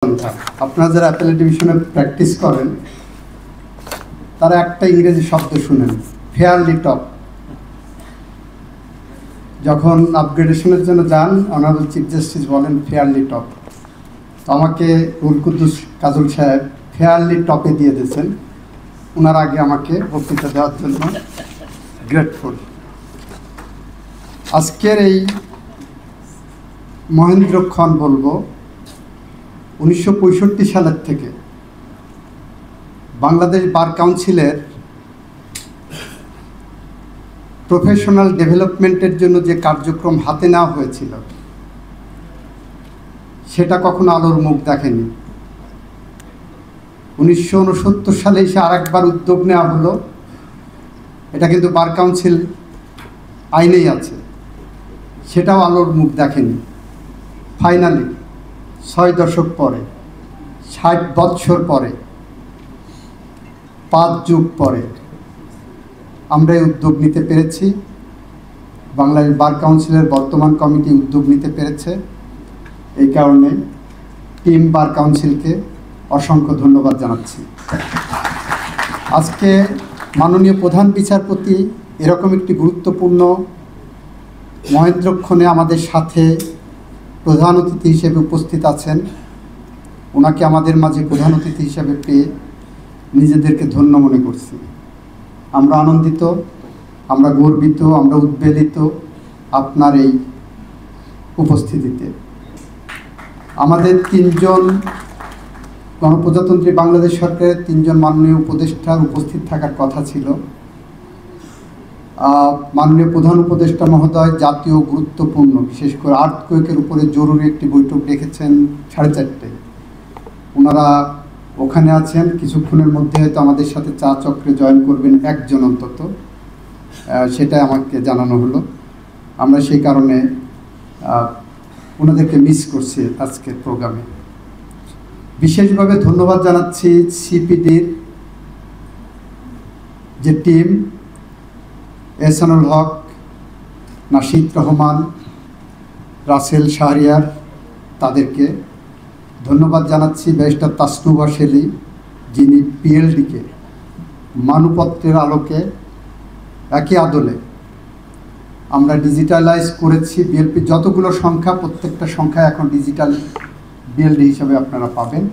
আপনারা যারা অ্যাপেলেট ডিভিশনে প্র্যাকটিস করেন তারা একটা ইংরেজি শব্দ শুনেন, ফেয়ারলি টপ। যখন আপগ্রেডেশনের জন্য যান, অনারেবল চিফ জাস্টিস বলেন ফেয়ারলি টপ। তো আমাকে রুল কুদ্দুস কাজল সাহেব ফেয়ারলি টপে দিয়ে দিয়েছেন। ওনার আগে আমাকে বক্তৃতা দেওয়ার জন্য গ্রেটফুল। আজকের এই মহেন্দ্রক্ষণ বলবো 1965 সালের থেকে বাংলাদেশ বার কাউন্সিলের প্রফেশনাল ডেভেলপমেন্টের জন্য যে কার্যক্রম হাতে নেওয়া হয়েছিল সেটা কখনো আলোর মুখ দেখেনি। 1969 সালে এসে আরেকবার উদ্যোগ নেওয়া হলো। এটা কিন্তু বার কাউন্সিল আইনেই আছে, সেটাও আলোর মুখ দেখেনি। ফাইনালি 6 দশক পরে, 60 বৎসর পরে, 5 যুগ পরে আমরা এই উদ্যোগ নিতে পেরেছি। বাংলাদেশ বার কাউন্সিলের বর্তমান কমিটি উদ্যোগ নিতে পেরেছে। এই কারণে টিম বার কাউন্সিলকে অসংখ্য ধন্যবাদ জানাচ্ছি। আজকে মাননীয় প্রধান বিচারপতি এরকম একটি গুরুত্বপূর্ণ মহেন্দ্রক্ষণে আমাদের সাথে প্রধান অতিথি হিসেবে উপস্থিত আছেন। ওনাকে আমাদের মাঝে প্রধান অতিথি হিসেবে পেয়ে নিজেদেরকে ধন্য মনে করছি। আমরা আনন্দিত, আমরা গর্বিত, আমরা উদ্বেলিত আপনার এই উপস্থিতিতে। আমাদের 3জন গণপ্রজাতন্ত্রী বাংলাদেশ সরকারের 3জন মাননীয় উপদেষ্টার উপস্থিত থাকার কথা ছিল। মাননীয় প্রধান উপদেষ্টা মহোদয় জাতীয় গুরুত্বপূর্ণ, বিশেষ করে আর্থকোয়েকের উপরে জরুরি একটি বৈঠক রেখেছেন 4:30টায়। ওনারা ওখানে আছেন। কিছুক্ষণের মধ্যে হয়তো আমাদের সাথে চা চক্রে জয়েন করবেন একজন অন্তত, সেটাই আমাকে জানানো হলো। আমরা সেই কারণে ওনাদেরকে মিস করছি আজকের প্রোগ্রামে। বিশেষভাবে ধন্যবাদ জানাচ্ছি সিপিডির যে টিম, এহসানুল হক, নাশিদ রহমান, রাসেল শাহরিয়ার, তাদেরকে ধন্যবাদ জানাচ্ছি। ব্যারিস্টার তাসনুবা শেলি, যিনি পিএলডিকে মানপত্রের আলোকে একই আদলে আমরা ডিজিটালাইজ করেছি। বিএলপি যতগুলো সংখ্যা, প্রত্যেকটা সংখ্যা এখন ডিজিটাল বিএলডি হিসাবে আপনারা পাবেন।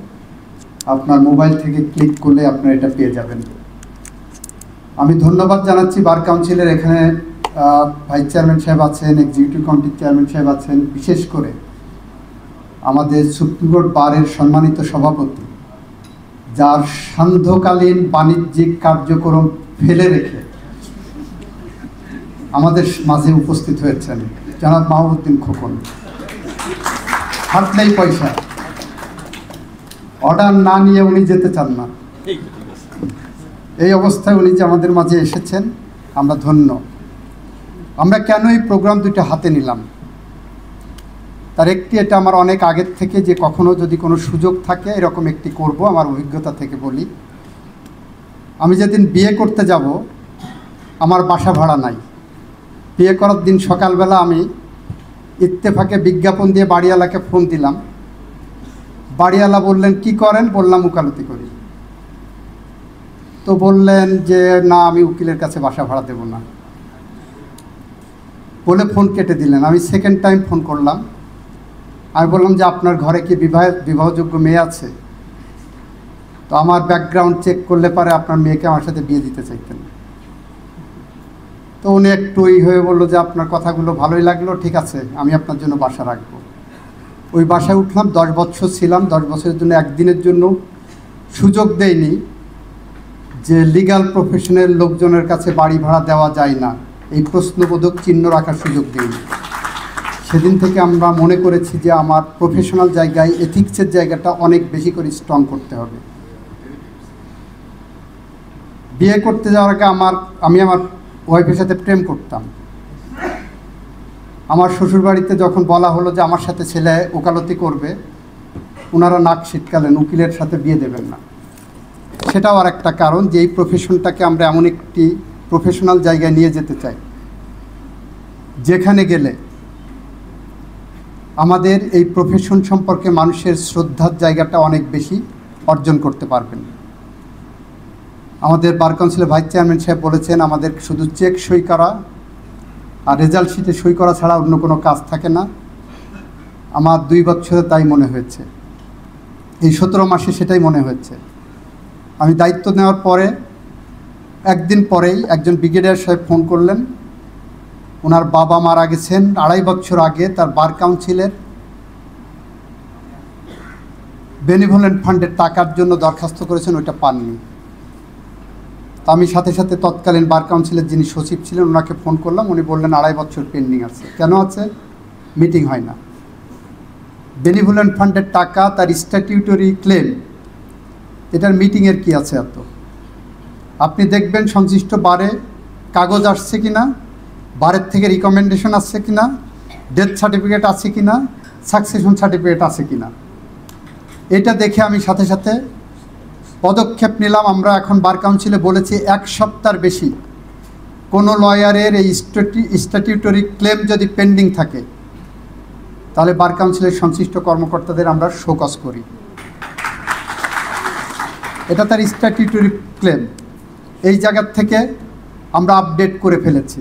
আপনার মোবাইল থেকে ক্লিক করলে আপনারা এটা পেয়ে যাবেন। আমি ধন্যবাদ জানাচ্ছি বার কাউন্সিলের এখানে ভাইস চেয়ারম্যান সাহেব আছেন, এক্সিকিউটিভ কমিটির চেয়ারম্যান সাহেব আছেন, বিশেষ করে আমাদের সুপ্রিম কোর্ট বারের সম্মানিত সভাপতি, যার সান্ধ্যকালীন বাণিজ্যিক কার্যক্রম ফেলে রেখে আমাদের মাঝে উপস্থিত হয়েছেন জনাব মাহবুবউদ্দিন খোকন। হাঁটলেই পয়সা, অর্ডার না নিয়ে উনি যেতে চান না। এই অবস্থায় উনি যে আমাদের মাঝে এসেছেন, আমরা ধন্য। আমরা কেন এই প্রোগ্রাম দুটো হাতে নিলাম, তার একটি, এটা আমার অনেক আগের থেকে, যে কখনো যদি কোনো সুযোগ থাকে এরকম একটি করব, আমার অভিজ্ঞতা থেকে বলি। আমি যেদিন বিয়ে করতে যাব, আমার বাসা ভাড়া নাই। বিয়ে করার দিন সকালবেলা আমি ইত্তেফাকে বিজ্ঞাপন দিয়ে বাড়িওয়ালাকে ফোন দিলাম। বাড়িওয়ালা বললেন কি করেন? বললাম উকালতি করি। তো বললেন যে না, আমি উকিলের কাছে বাসা ভাড়া দেব না বলে ফোন কেটে দিলেন। আমি সেকেন্ড টাইম ফোন করলাম। আমি বললাম যে আপনার ঘরে কি বিবাহযোগ্য মেয়ে আছে? তো আমার ব্যাকগ্রাউন্ড চেক করলে পারে আপনার মেয়েকে আমার সাথে বিয়ে দিতে চাইতেন। তো উনি একটু হয়ে বললো যে আপনার কথাগুলো ভালোই লাগলো, ঠিক আছে, আমি আপনার জন্য বাসা রাখবো। ওই বাসায় উঠলাম। 10 বছর ছিলাম। 10 বছরের জন্য একদিনের জন্য সুযোগ দেয়নি যে লিগ্যাল প্রফেশনের লোকজনের কাছে বাড়ি ভাড়া দেওয়া যায় না, এই প্রশ্নবোধক চিহ্ন রাখার সুযোগ দেয়নি। সেদিন থেকে আমরা মনে করেছি যে আমার প্রফেশনাল জায়গায় এথিক্সের জায়গাটা অনেক বেশি করে স্ট্রং করতে হবে। বিয়ে করতে যাওয়ার আগে আমি আমার ওয়াইফের সাথে প্রেম করতাম। আমার শ্বশুরবাড়িতে যখন বলা হলো যে আমার সাথে ছেলে ওকালতি করবে, ওনারা নাক ছিটকালেন, উকিলের সাথে বিয়ে দেবেন না। সেটাও আর একটা কারণ যে এই প্রফেশনটাকে আমরা এমন একটি প্রফেশনাল জায়গায় নিয়ে যেতে চাই যেখানে গেলে আমাদের এই প্রফেশন সম্পর্কে মানুষের শ্রদ্ধার জায়গাটা অনেক বেশি অর্জন করতে পারবেন। আমাদের বার কাউন্সিলের ভাইস চেয়ারম্যান সাহেব বলেছেন আমাদের শুধু চেক সই করা আর রেজাল্ট শিটে সই করা ছাড়া অন্য কোনো কাজ থাকে না। আমার 2 বছরে তাই মনে হয়েছে, এই 17 মাসে সেটাই মনে হয়েছে। আমি দায়িত্ব নেওয়ার পরে একদিন পরেই একজন ব্রিগেডিয়ার সাহেব ফোন করলেন, ওনার বাবা মারা গেছেন 2.5 বছর আগে, তার বার কাউন্সিলের বেনিভোলেন্ট ফান্ডের টাকার জন্য দরখাস্ত করেছেন, ওইটা পাননি। তা আমি সাথে সাথে তৎকালীন বার কাউন্সিলের যিনি সচিব ছিলেন ওনাকে ফোন করলাম, উনি বললেন 2.5 বছর পেন্ডিং আছে। কেন আছে? মিটিং হয় না। বেনিভোলেন্ট ফান্ডের টাকা, তার স্ট্যাটিউটরি ক্লেম, এটার মিটিংয়ের কি আছে এত? আপনি দেখবেন সংশ্লিষ্ট বারে কাগজ আসছে কি না, বারের থেকে রিকমেন্ডেশন আসছে কি না, ডেথ সার্টিফিকেট আছে কি না, সাকসেশন সার্টিফিকেট আছে কি না, এটা দেখে আমি সাথে সাথে পদক্ষেপ নিলাম। আমরা এখন বার কাউন্সিলে বলেছি 1 সপ্তাহের বেশি কোনো লয়ারের এই স্ট্যাটিউটরি ক্লেম যদি পেন্ডিং থাকে তাহলে বার কাউন্সিলের সংশ্লিষ্ট কর্মকর্তাদের আমরা শোকজ করি। এটা তার স্ট্যাটিউটরি ক্লেম, এই জায়গার থেকে আমরা আপডেট করে ফেলেছি।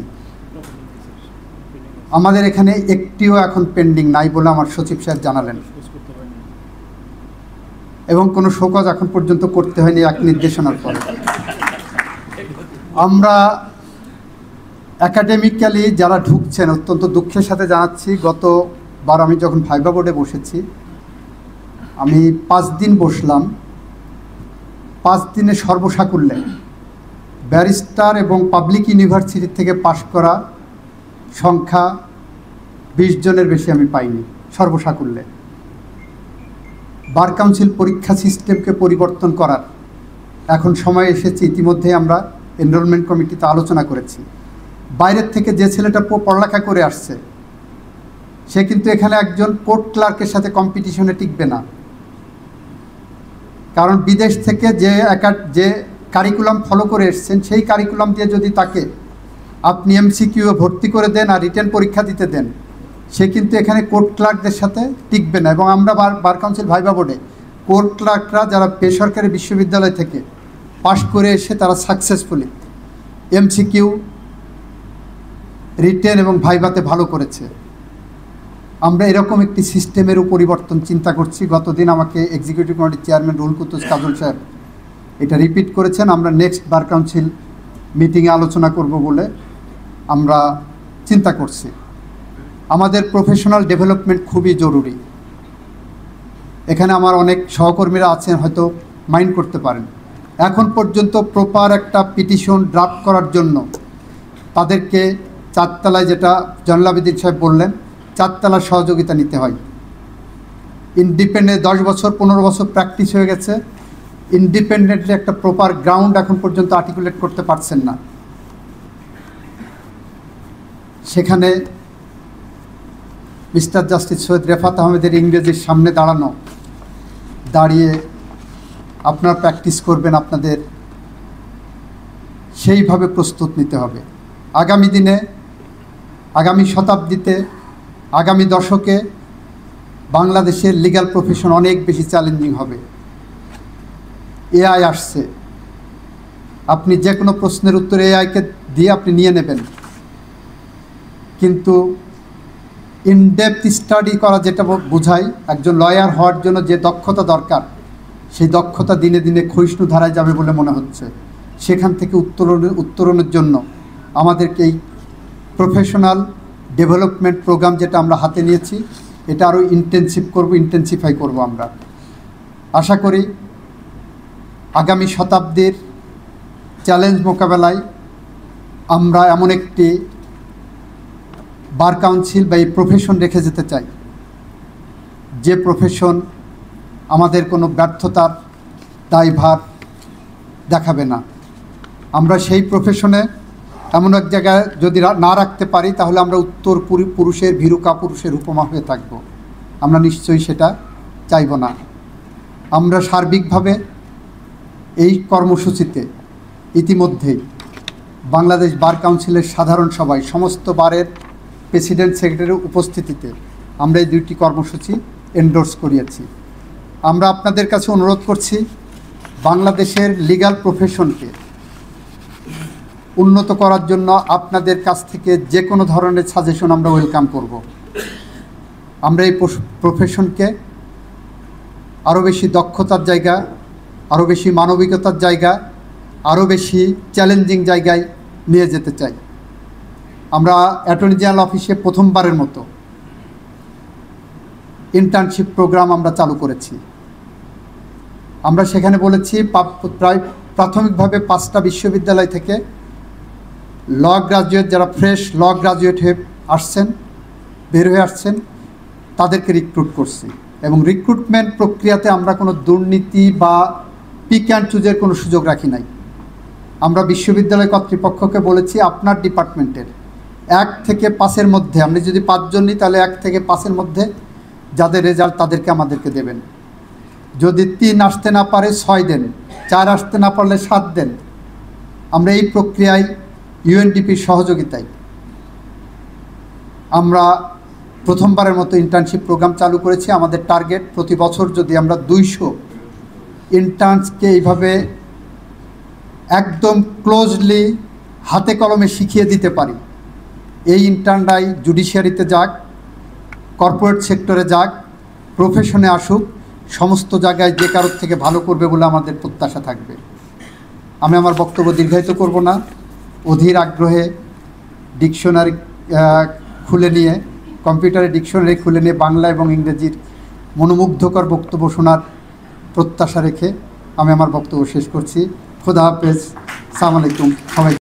আমাদের এখানে একটিও এখন পেন্ডিং নাই বলে আমার সচিব সাহেব জানালেন, এবং কোনো শোকজ এখন পর্যন্ত করতে হয়নি এক নির্দেশনার পরে। আমরা একাডেমিক্যালি যারা ঢুকছেন অত্যন্ত দুঃখের সাথে জানাচ্ছি, গতবার আমি যখন ভাইবা বোর্ডে বসেছি, আমি 5 দিন বসলাম। 5 দিনে সর্বসাকুল্যে ব্যারিস্টার এবং পাবলিক ইউনিভার্সিটি থেকে পাশ করা সংখ্যা 20 জনের বেশি আমি পাইনি সর্বসাকুল্যে। বার কাউন্সিল পরীক্ষা সিস্টেমকে পরিবর্তন করার এখন সময় এসেছে। ইতিমধ্যে আমরা এনরোলমেন্ট কমিটিতে আলোচনা করেছি। বাইরের থেকে যে ছেলেটা পড়ালেখা করে আসছে সে কিন্তু এখানে একজন কোর্ট ক্লার্কের সাথে কম্পিটিশনে টিকবে না, কারণ বিদেশ থেকে যে কারিকুলাম ফলো করে এসছেন সেই কারিকুলাম দিয়ে যদি তাকে আপনি এমসিকিউ ভর্তি করে দেন আর রিটেন পরীক্ষা দিতে দেন, সে কিন্তু এখানে কোর্ট ক্লার্কদের সাথে টিকবে না। এবং আমরা বার কাউন্সিল ভাইবা বোর্ডে কোর্ট ক্লার্করা যারা বেসরকারি বিশ্ববিদ্যালয় থেকে পাশ করে এসে তারা সাকসেসফুলি এমসিকিউ, রিটেন এবং ভাইভাতে ভালো করেছে। আমরা এরকম একটি সিস্টেমেরও পরিবর্তন চিন্তা করছি। গতদিন আমাকে এক্সিকিউটিভ কমিটির চেয়ারম্যান রুহুল কুদ্দুস কাজল সাহেব এটা রিপিট করেছেন। আমরা নেক্সট বার কাউন্সিল মিটিংয়ে আলোচনা করব বলে আমরা চিন্তা করছি। আমাদের প্রফেশনাল ডেভেলপমেন্ট খুবই জরুরি। এখানে আমার অনেক সহকর্মীরা আছেন, হয়তো মাইন্ড করতে পারেন, এখন পর্যন্ত প্রপার একটা পিটিশন ড্রাফট করার জন্য তাদেরকে 4 তলায়, যেটা জয়নুল আবেদিন সাহেব বললেন, 4 তলার সহযোগিতা নিতে হয়। ইন্ডিপেন্ডেন্ট 10 বছর 15 বছর প্র্যাকটিস হয়ে গেছে, ইন্ডিপেন্ডেন্টলি একটা প্রপার গ্রাউন্ড এখন পর্যন্ত আর্টিকুলেট করতে পারছেন না। সেখানে মিস্টার জাস্টিস সৈয়দ রেফাত আহমেদের ইংরেজির সামনে দাঁড়িয়ে আপনারা প্র্যাকটিস করবেন, আপনাদের সেইভাবে প্রস্তুত নিতে হবে। আগামী দিনে, আগামী শতাব্দীতে, আগামী দশকে বাংলাদেশের লিগ্যাল প্রফেশন অনেক বেশি চ্যালেঞ্জিং হবে। এআই আসছে, আপনি যে কোনো প্রশ্নের উত্তর এআইকে দিয়ে আপনি নিয়ে নেবেন, কিন্তু ইনডেপথ স্টাডি করা যেটা বোঝায়, একজন লয়ার হওয়ার জন্য যে দক্ষতা দরকার সেই দক্ষতা দিনে দিনে ক্ষয়িষ্ণু ধারায় যাবে বলে মনে হচ্ছে। সেখান থেকে উত্তরণের জন্য আমাদেরকে এই প্রফেশনাল ডেভেলপমেন্ট প্রোগ্রাম যেটা আমরা হাতে নিয়েছি এটা আরও ইন্টেন্সিফাই করব। আমরা আশা করি আগামী শতাব্দীর চ্যালেঞ্জ মোকাবেলায় আমরা এমন একটি বার কাউন্সিল বা এই প্রফেশন রেখে যেতে চাই যে প্রফেশন আমাদের কোনো ব্যর্থতার দায়ভার দেখাবে না। আমরা সেই প্রফেশনে এমন এক জায়গায় যদি না রাখতে পারি তাহলে আমরা উত্তর পুরুষের ভীরু কাপুরুষের উপমা হয়ে থাকব। আমরা নিশ্চয়ই সেটা চাইব না। আমরা সার্বিকভাবে এই কর্মসূচিতে ইতিমধ্যেই বাংলাদেশ বার কাউন্সিলের সাধারণ সভায় সমস্ত বারের প্রেসিডেন্ট সেক্রেটারির উপস্থিতিতে আমরা এই 2টি কর্মসূচি এন্ডোর্স করিয়েছি। আমরা আপনাদের কাছে অনুরোধ করছি, বাংলাদেশের লিগ্যাল প্রফেশনকে উন্নত করার জন্য আপনাদের কাছ থেকে যে কোনো ধরনের সাজেশন আমরা ওয়েলকাম করব। আমরা এই প্রফেশনকে আরও বেশি দক্ষতার জায়গা, আরও বেশি মানবিকতার জায়গা, আরও বেশি চ্যালেঞ্জিং জায়গায় নিয়ে যেতে চাই। আমরা অ্যাটর্নি জেনারেল অফিসে প্রথমবারের মতো ইন্টার্নশিপ প্রোগ্রাম আমরা চালু করেছি। আমরা সেখানে বলেছি প্রায় প্রাথমিকভাবে 5টা বিশ্ববিদ্যালয় থেকে ল গ্রাজুয়েট, যারা ফ্রেশ ল গ্রাজুয়েট হয়ে আসছেন, বের হয়ে আসছেন, তাদেরকে রিক্রুট করছি। এবং রিক্রুটমেন্ট প্রক্রিয়াতে আমরা কোনো দুর্নীতি বা পিক অ্যান্ড চুজের কোনো সুযোগ রাখি নাই। আমরা বিশ্ববিদ্যালয় কর্তৃপক্ষকে বলেছি, আপনার ডিপার্টমেন্টের 1 থেকে 5-এর মধ্যে, আপনি যদি 5 জন নিই তাহলে 1 থেকে 5-এর মধ্যে যাদের রেজাল্ট তাদেরকে আমাদেরকে দেবেন। যদি 3 আসতে না পারে 6 দেন, 4 আসতে না পারলে 7 দেন। আমরা এই প্রক্রিয়ায় ইউএনডিপির সহযোগিতায় আমরা প্রথমবারের মতো ইন্টার্নশিপ প্রোগ্রাম চালু করেছি। আমাদের টার্গেট, প্রতি বছর যদি আমরা 200 ইন্টার্নসকে এইভাবে একদম ক্লোজলি হাতে কলমে শিখিয়ে দিতে পারি, এই ইন্টার্নরাই জুডিশিয়ারিতে যাক, কর্পোরেট সেক্টরে যাক, প্রফেশনে আসুক, সমস্ত জায়গায় যে কারোর থেকে ভালো করবে বলে আমাদের প্রত্যাশা থাকবে। আমি আমার বক্তব্য দীর্ঘায়িত করব না। অধীর আগ্রহে ডিকশনারি খুলে নিয়ে, কম্পিউটারে ডিকশনারি খুলে নিয়ে বাংলা এবং ইংরেজির মনোমুগ্ধকর বক্তব্য শোনার প্রত্যাশা রেখে আমি আমার বক্তব্য শেষ করছি। খোদা হাফেজ, আসসালামু আলাইকুম সবাই।